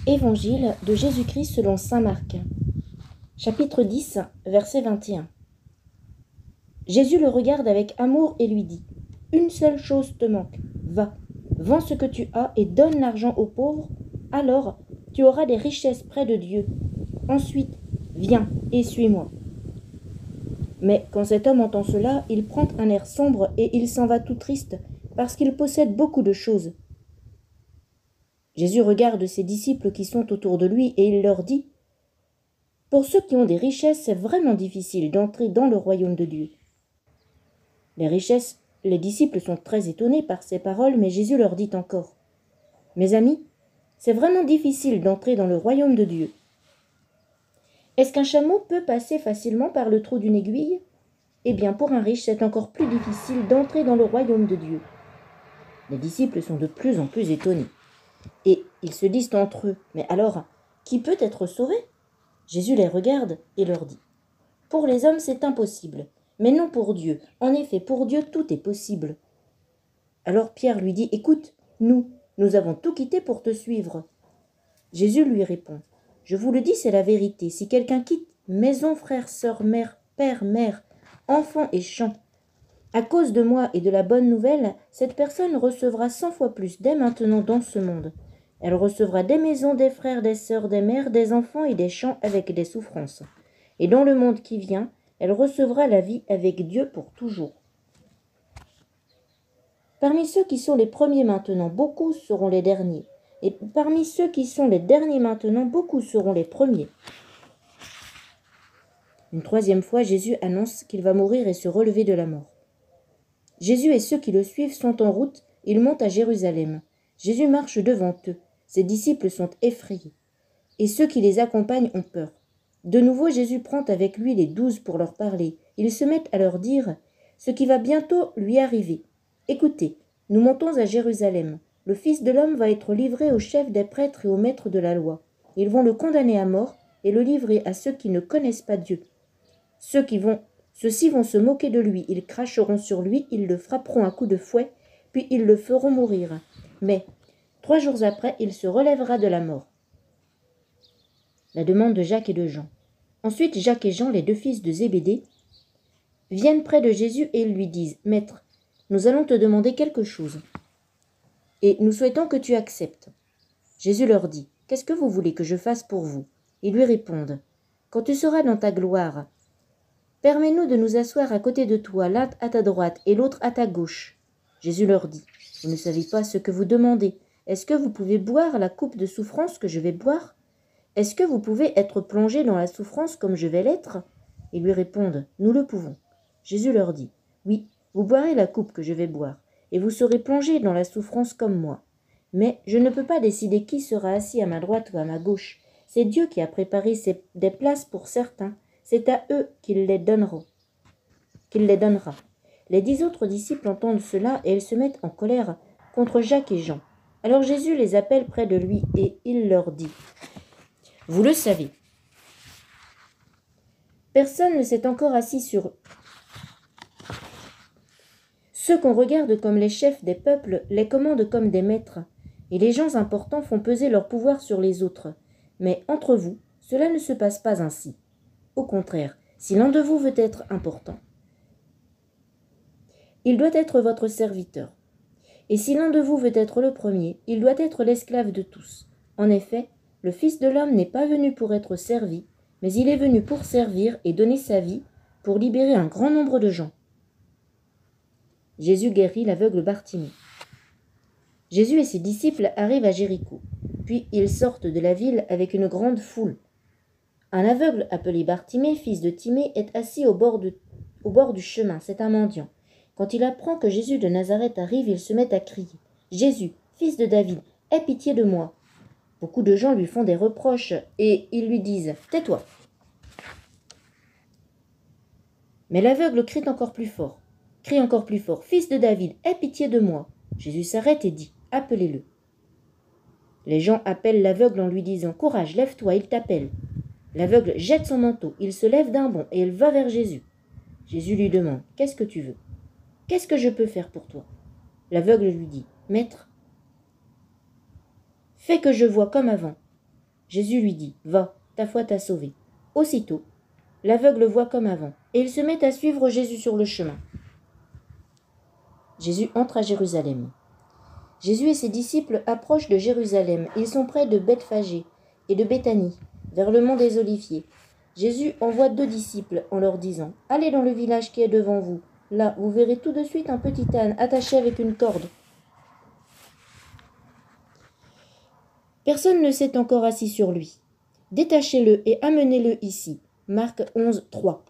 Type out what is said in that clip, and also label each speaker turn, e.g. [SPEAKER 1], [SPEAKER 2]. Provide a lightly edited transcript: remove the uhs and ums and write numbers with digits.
[SPEAKER 1] Évangile de Jésus-Christ selon saint Marc. Chapitre 10, verset 21. Jésus le regarde avec amour et lui dit : « Une seule chose te manque. Va, vends ce que tu as et donne l'argent aux pauvres, alors tu auras des richesses près de Dieu. Ensuite, viens et suis-moi. » Mais quand cet homme entend cela, il prend un air sombre et il s'en va tout triste, parce qu'il possède beaucoup de choses. Jésus regarde ses disciples qui sont autour de lui et il leur dit : « Pour ceux qui ont des richesses, c'est vraiment difficile d'entrer dans le royaume de Dieu. » Les richesses, les disciples sont très étonnés par ces paroles, mais Jésus leur dit encore : « Mes amis, c'est vraiment difficile d'entrer dans le royaume de Dieu. Est-ce qu'un chameau peut passer facilement par le trou d'une aiguille ? Eh bien, pour un riche, c'est encore plus difficile d'entrer dans le royaume de Dieu. » Les disciples sont de plus en plus étonnés. Et ils se disent entre eux : « Mais alors, qui peut être sauvé ?» Jésus les regarde et leur dit : « Pour les hommes, c'est impossible, mais non pour Dieu. En effet, pour Dieu, tout est possible. » Alors Pierre lui dit : « Écoute, nous avons tout quitté pour te suivre. » Jésus lui répond : « Je vous le dis, c'est la vérité. Si quelqu'un quitte maison, frère, sœur, mère, père, mère, enfants et champs, à cause de moi et de la bonne nouvelle, cette personne recevra 100 fois plus dès maintenant dans ce monde. Elle recevra des maisons, des frères, des sœurs, des mères, des enfants et des champs avec des souffrances. Et dans le monde qui vient, elle recevra la vie avec Dieu pour toujours. Parmi ceux qui sont les premiers maintenant, beaucoup seront les derniers. Et parmi ceux qui sont les derniers maintenant, beaucoup seront les premiers. » Une troisième fois, Jésus annonce qu'il va mourir et se relever de la mort. Jésus et ceux qui le suivent sont en route, ils montent à Jérusalem. Jésus marche devant eux, ses disciples sont effrayés, et ceux qui les accompagnent ont peur. De nouveau, Jésus prend avec lui les 12 pour leur parler. Ils se mettent à leur dire ce qui va bientôt lui arriver. « Écoutez, nous montons à Jérusalem. Le Fils de l'homme va être livré aux chefs des prêtres et aux maîtres de la loi. Ils vont le condamner à mort et le livrer à ceux qui ne connaissent pas Dieu. Ceux-ci vont se moquer de lui, ils cracheront sur lui, ils le frapperont à coups de fouet, puis ils le feront mourir. Mais 3 jours après, il se relèvera de la mort. » La demande de Jacques et de Jean. Ensuite, Jacques et Jean, les 2 fils de Zébédée, viennent près de Jésus et ils lui disent : « Maître, nous allons te demander quelque chose, et nous souhaitons que tu acceptes. » Jésus leur dit : « Qu'est-ce que vous voulez que je fasse pour vous ?» Ils lui répondent : « Quand tu seras dans ta gloire, permets-nous de nous asseoir à côté de toi, l'un à ta droite et l'autre à ta gauche. » Jésus leur dit : « Vous ne savez pas ce que vous demandez. Est-ce que vous pouvez boire la coupe de souffrance que je vais boire ? Est-ce que vous pouvez être plongés dans la souffrance comme je vais l'être ?» Ils lui répondent : « Nous le pouvons. » Jésus leur dit : « Oui, vous boirez la coupe que je vais boire, et vous serez plongés dans la souffrance comme moi. Mais je ne peux pas décider qui sera assis à ma droite ou à ma gauche. C'est Dieu qui a préparé des places pour certains. C'est à eux qu'il les donnera. » Les 10 autres disciples entendent cela et ils se mettent en colère contre Jacques et Jean. Alors Jésus les appelle près de lui et il leur dit : « Vous le savez, personne ne s'est encore assis sur eux. Ceux qu'on regarde comme les chefs des peuples les commandent comme des maîtres, et les gens importants font peser leur pouvoir sur les autres. Mais entre vous, cela ne se passe pas ainsi. Au contraire, si l'un de vous veut être important, il doit être votre serviteur. Et si l'un de vous veut être le premier, il doit être l'esclave de tous. En effet, le Fils de l'homme n'est pas venu pour être servi, mais il est venu pour servir et donner sa vie pour libérer un grand nombre de gens. » Jésus guérit l'aveugle Bartimée. Jésus et ses disciples arrivent à Jéricho. Puis ils sortent de la ville avec une grande foule. Un aveugle appelé Bartimée, fils de Timée, est assis au bord du chemin. C'est un mendiant. Quand il apprend que Jésus de Nazareth arrive, il se met à crier : « Jésus, fils de David, aie pitié de moi. » Beaucoup de gens lui font des reproches et ils lui disent : « Tais-toi. » Mais l'aveugle crie encore plus fort. « Fils de David, aie pitié de moi. » Jésus s'arrête et dit : « Appelez-le. » Les gens appellent l'aveugle en lui disant : « Courage, lève-toi, il t'appelle. » L'aveugle jette son manteau, il se lève d'un bond et il va vers Jésus. Jésus lui demande : « Qu'est-ce que tu veux ? Qu'est-ce que je peux faire pour toi ?» L'aveugle lui dit : « Maître, fais que je voie comme avant. » Jésus lui dit, « Va, ta foi t'a sauvé. » Aussitôt, l'aveugle voit comme avant, et il se met à suivre Jésus sur le chemin. Jésus entre à Jérusalem. Jésus et ses disciples approchent de Jérusalem. Ils sont près de Bethphagée et de Béthanie, vers le mont des Oliviers. Jésus envoie 2 disciples en leur disant, « Allez dans le village qui est devant vous. Là, vous verrez tout de suite un petit âne attaché avec une corde. Personne ne s'est encore assis sur lui. Détachez-le et amenez-le ici. » Marc 11, 3.